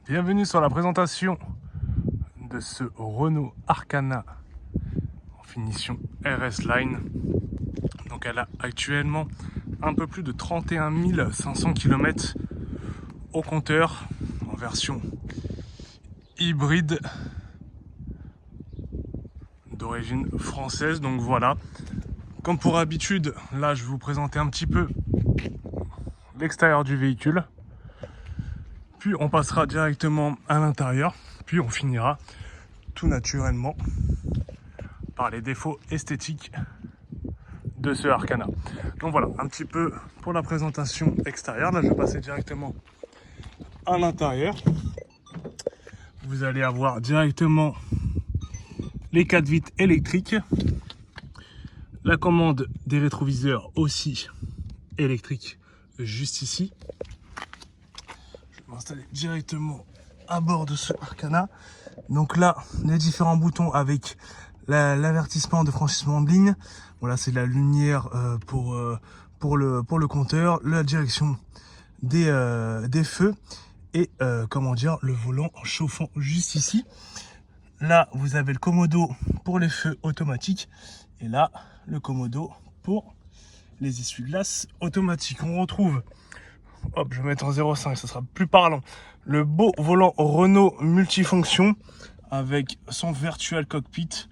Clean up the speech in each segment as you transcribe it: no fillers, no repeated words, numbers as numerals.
Bienvenue sur la présentation de ce Renault Arcana en finition RS Line. Donc elle a actuellement un peu plus de 31 500 km au compteur en version hybride d'origine française. Donc voilà, comme pour habitude, là je vais vous présenter un petit peu l'extérieur du véhicule. Puis on passera directement à l'intérieur, puis on finira tout naturellement par les défauts esthétiques de ce Arcana. Donc voilà, un petit peu pour la présentation extérieure. Là, je vais passer directement à l'intérieur. Vous allez avoir directement les 4 vitres électriques, la commande des rétroviseurs aussi électrique juste ici. Je vais m'installer directement à bord de ce Arcana. Donc là, les différents boutons avec l'avertissement de franchissement de ligne. Voilà, c'est la lumière pour le compteur, la direction des feux et comment dire, le volant en chauffant juste ici. Là, vous avez le commodo pour les feux automatiques et là, le commodo pour les essuie-glaces automatiques. On retrouve, hop, je vais mettre en 0,5, ça sera plus parlant, le beau volant Renault multifonction avec son virtual cockpit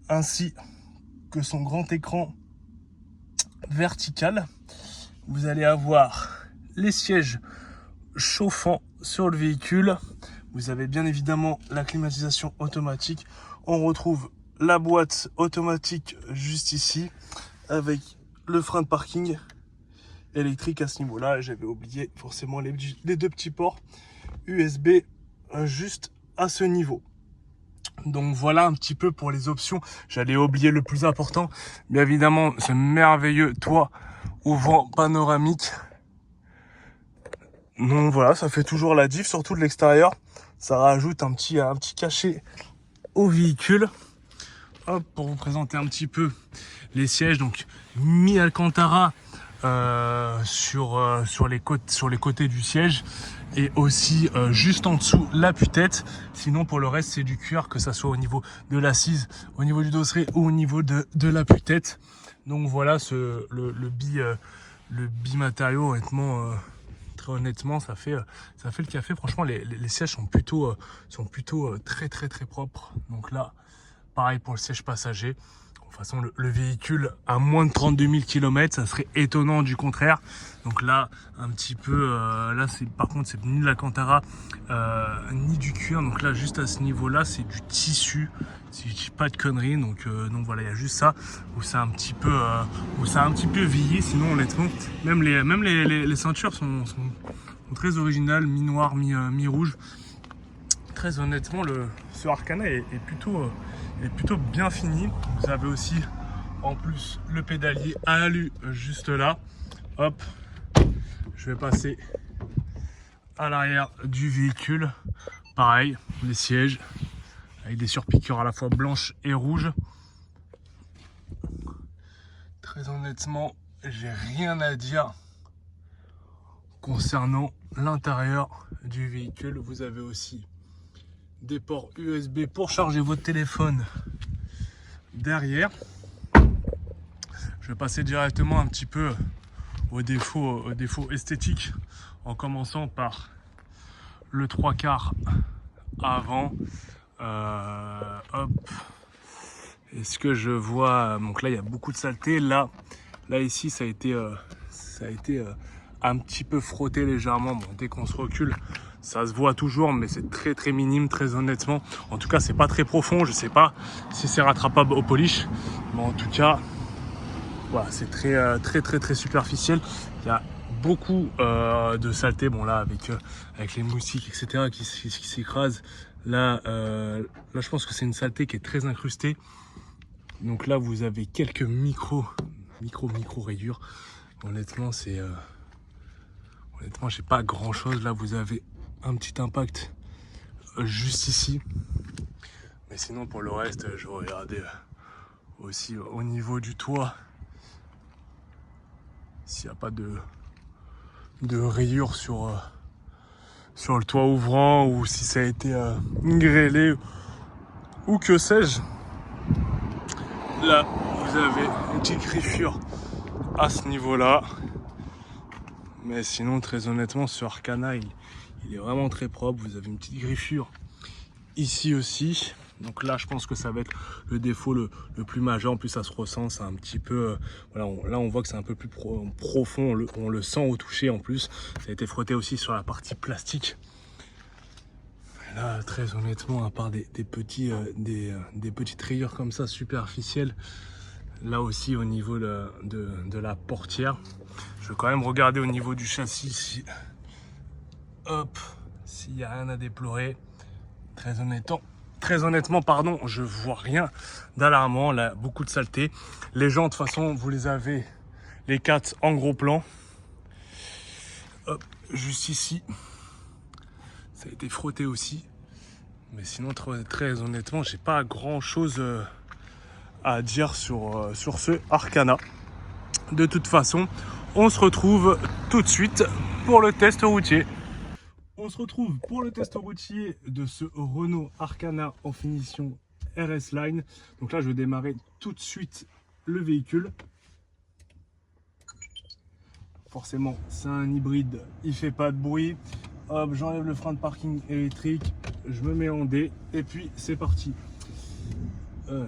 ainsi que son grand écran vertical. Vous allez avoir les sièges chauffants sur le véhicule. Vous avez bien évidemment la climatisation automatique. On retrouve la boîte automatique juste ici avec le frein de parking électrique à ce niveau-là. J'avais oublié forcément les deux petits ports USB juste à ce niveau. Donc voilà un petit peu pour les options. J'allais oublier le plus important. Bien évidemment, ce merveilleux toit ouvrant panoramique. Donc voilà, ça fait toujours la diff, surtout de l'extérieur. Ça rajoute un petit cachet au véhicule. Hop, pour vous présenter un petit peu les sièges. Donc mi-Alcantara sur les côtés du siège. Et aussi juste en dessous la pue-tête. Sinon pour le reste c'est du cuir, que ça soit au niveau de l'assise, au niveau du dosseret ou au niveau de la pue-tête. Donc voilà le bimatériau, honnêtement, très honnêtement ça fait le café. Franchement les sièges sont plutôt très propres. Donc là pareil pour le siège passager. De toute façon, le véhicule a moins de 32 000 km, ça serait étonnant du contraire. Donc là, un petit peu, là, par contre, c'est ni de l'Alcantara, ni du cuir. Donc là, juste à ce niveau-là, c'est du tissu, si je dis pas de conneries. Donc voilà, il y a juste ça où ça a un petit peu vieilli. Sinon, honnêtement, même les ceintures sont très originales, mi-noir, mi-rouge. Très honnêtement, ce Arcana est plutôt bien fini. Vous avez aussi en plus le pédalier à alu juste là. Hop, je vais passer à l'arrière du véhicule. Pareil, les sièges avec des surpiqûres à la fois blanches et rouges. Très honnêtement, j'ai rien à dire concernant l'intérieur du véhicule. Vous avez aussi des ports USB pour charger votre téléphone derrière. Je vais passer directement un petit peu aux défauts esthétiques, en commençant par le 3/4 avant. Hop, est-ce que je vois, donc là il y a beaucoup de saleté. Là ici ça a été un petit peu frotté légèrement. Bon, dès qu'on se recule ça se voit toujours, mais c'est très minime, très honnêtement. En tout cas, c'est pas très profond. Je sais pas si c'est rattrapable au polish, mais en tout cas, voilà, c'est très superficiel. Il y a beaucoup de saleté. Bon là, avec les moustiques, etc., qui s'écrasent. Là, je pense que c'est une saleté qui est très incrustée. Donc là, vous avez quelques micro rayures. Honnêtement, honnêtement, j'ai pas grand chose. Là, vous avez un petit impact juste ici, mais sinon pour le reste je regardais aussi au niveau du toit s'il n'y a pas de rayures sur sur le toit ouvrant ou si ça a été grêlé ou que sais-je. Là, vous avez une petite griffure à ce niveau-là. Mais sinon, très honnêtement, ce Arcana, il est vraiment très propre. Vous avez une petite griffure ici aussi. Donc là, je pense que ça va être le défaut le plus majeur. En plus, ça se ressent, c'est un petit peu... voilà, là, on voit que c'est un peu plus profond. On le sent au toucher en plus. Ça a été frotté aussi sur la partie plastique. Et là, très honnêtement, à part des petites rayures comme ça, superficielles, là aussi, au niveau de la portière, je vais quand même regarder au niveau du châssis si... Hop, s'il n'y a rien à déplorer. Très honnêtement, pardon, je vois rien d'alarmant. Là, beaucoup de saleté. Les jantes, de toute façon, vous les avez, les 4 en gros plan. Hop, juste ici. Ça a été frotté aussi. Mais sinon, très honnêtement, j'ai pas grand chose à dire sur ce Arcana. De toute façon, on se retrouve tout de suite pour le test routier. On se retrouve pour le test routier de ce Renault Arcana en finition RS Line. Donc là, je vais démarrer tout de suite le véhicule. Forcément, c'est un hybride, il fait pas de bruit. Hop, j'enlève le frein de parking électrique, je me mets en D et puis c'est parti. Alors,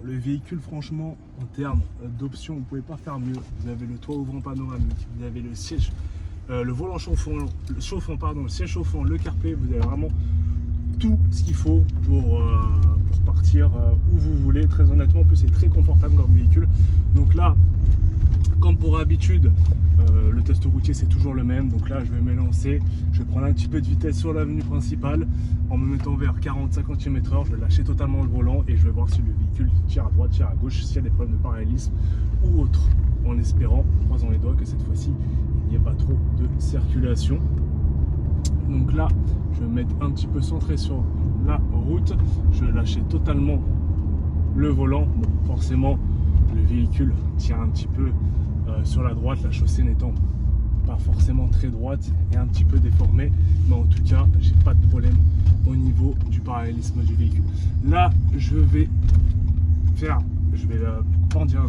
le véhicule, franchement, en termes d'options, vous ne pouvez pas faire mieux. Vous avez le toit ouvrant panoramique, vous avez le siège, le volant chauffant, le siège chauffant, le CarPlay. Vous avez vraiment tout ce qu'il faut pour partir où vous voulez. Très honnêtement, en plus, c'est très confortable comme véhicule. Donc là, comme pour habitude, le test routier c'est toujours le même. Donc là, je vais m'élancer, je vais prendre un petit peu de vitesse sur l'avenue principale en me mettant vers 40-50 km/h. Je vais lâcher totalement le volant et je vais voir si le véhicule tire à droite, tire à gauche, s'il y a des problèmes de parallélisme ou autre, en espérant, croisant les doigts, que cette fois-ci il n'y ait pas trop de circulation. Donc là, je vais me mettre un petit peu centré sur la route, je vais lâcher totalement le volant. Bon, forcément, le véhicule tire un petit peu sur la droite, la chaussée n'étant pas forcément très droite et un petit peu déformée, mais en tout cas, j'ai pas de problème au niveau du parallélisme du véhicule. Là, je vais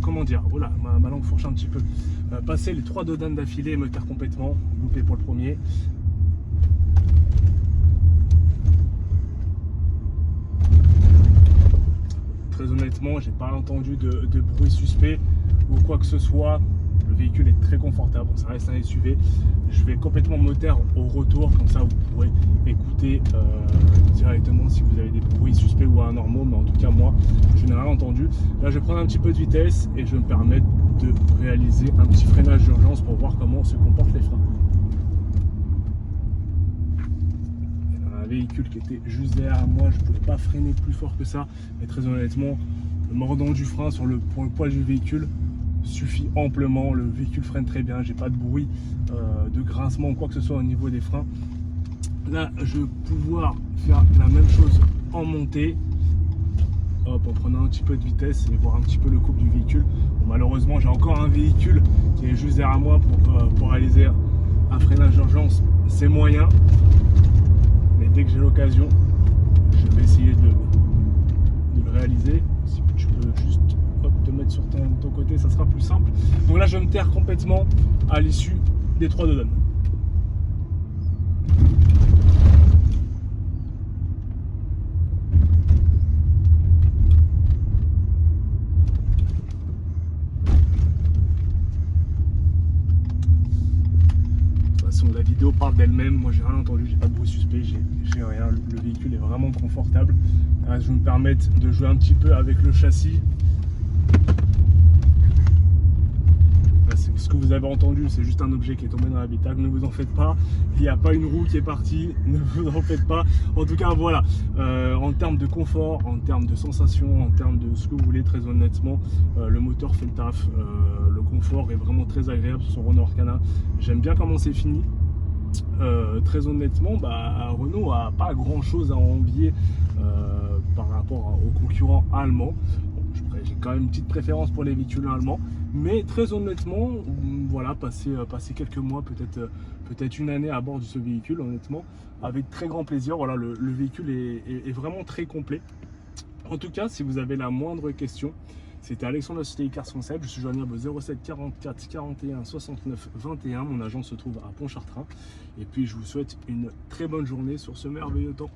comment dire, oh là, ma langue fourche un petit peu, passer les 3 dodanes d'affilée et me taire complètement, loupé pour le premier. Très honnêtement, j'ai pas entendu de bruit suspect ou quoi que ce soit. Le véhicule est très confortable, ça reste un SUV. Je vais complètement me taire au retour, comme ça vous pourrez écouter directement si vous avez des bruits suspects ou anormaux, mais en tout cas moi je n'ai rien entendu. Là je vais prendre un petit peu de vitesse et je vais me permettre de réaliser un petit freinage d'urgence pour voir comment se comportent les freins. Un véhicule qui était juste derrière moi, je ne pouvais pas freiner plus fort que ça, mais très honnêtement le mordant du frein pour le poids du véhicule suffit amplement. Le véhicule freine très bien, j'ai pas de bruit de grincement ou quoi que ce soit au niveau des freins. Là je vais pouvoir faire la même chose en montée, hop, en prenant un petit peu de vitesse et voir un petit peu le couple du véhicule. Bon, malheureusement j'ai encore un véhicule qui est juste derrière moi pour réaliser un freinage d'urgence, c'est moyen, mais dès que j'ai l'occasion je vais essayer de le réaliser. Si tu peux juste te mettre sur ton côté, ça sera plus simple. Donc là je me taire complètement à l'issue des 3 dodanes. De toute façon la vidéo parle d'elle-même, moi j'ai rien entendu, j'ai pas de bruit suspect, j'ai rien, le véhicule est vraiment confortable. Là, je vais me permettre de jouer un petit peu avec le châssis. Ce que vous avez entendu, c'est juste un objet qui est tombé dans l'habitacle, ne vous en faites pas, il n'y a pas une roue qui est partie, ne vous en faites pas. En tout cas voilà, en termes de confort, en termes de sensations, en termes de ce que vous voulez, très honnêtement, le moteur fait le taf, le confort est vraiment très agréable sur son Renault Arcana. J'aime bien comment c'est fini. Très honnêtement, Renault a pas grand chose à envier par rapport aux concurrents allemands. Bon, j'ai quand même une petite préférence pour les véhicules allemands, Mais très honnêtement, voilà, passer quelques mois, peut-être une année à bord de ce véhicule, honnêtement, avec très grand plaisir. Voilà, le véhicule est vraiment très complet. En tout cas, si vous avez la moindre question, c'était Alexandre de la société Icars Concept. Je suis joignable au 07 44 41 69 21. Mon agent se trouve à Pontchartrain. Et puis, je vous souhaite une très bonne journée sur ce merveilleux temps.